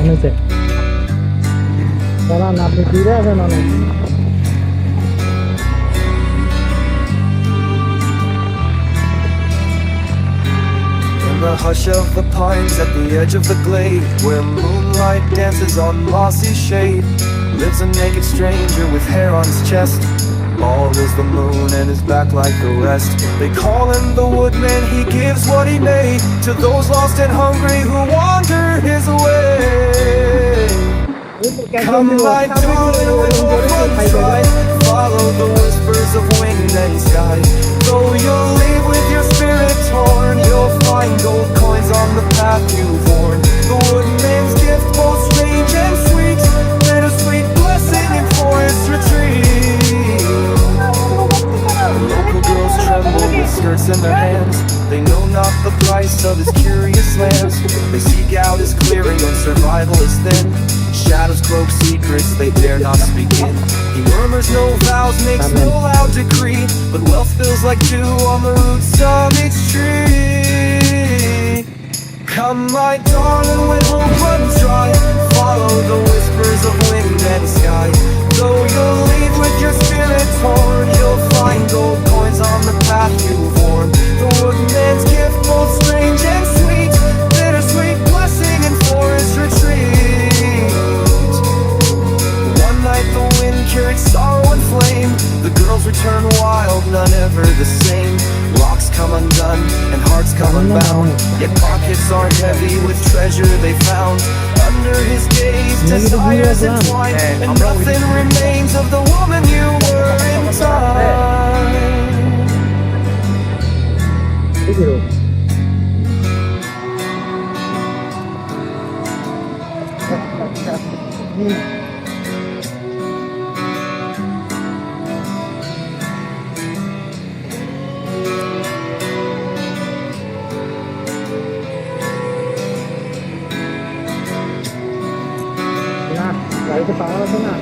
হয়েছে দাঁড়ান আপনি ফিরে আসেন অনেক In the hush of the pines at the edge of the glade, where moonlight dances on mossy shade, lives a naked stranger with hair on his chest. Bald as the moon and his back like the rest. They call him the woodman, he gives what he made to those lost and hungry who wander his way. Come my darling with open stride, follow the whispers of wind and sky. Though you'll leave with your spirit torn, you'll find gold coins on the path you've worn. The woodman's gift both strange and sweet, bittersweet blessing in forest retreat. Local girls tremble with skirts in their hands. They know not the price of his curious lands. They seek out his clearing when survival is thin. Shadows cloak secrets they dare not speak in. He murmurs no vows, makes no loud decree, but wealth feels like dew on the roots of each tree. Come my darling when hope runs dry, follow the whispers of wind and sky. Though you'll leave with your spirit torn, you'll find gold coins on the path you've worn. The woodman's gift both strange and sweet, bittersweet blessing in forest retreat. One night the wind carried sorrow and flame. The girls return wild, none ever the same. Locks come undone and hearts come unbound, yet pockets are heavy with treasure they found. Under his gaze desires entwined, and nothing remains of the woman you were in time. গাড়িতে পাওয়া আছে না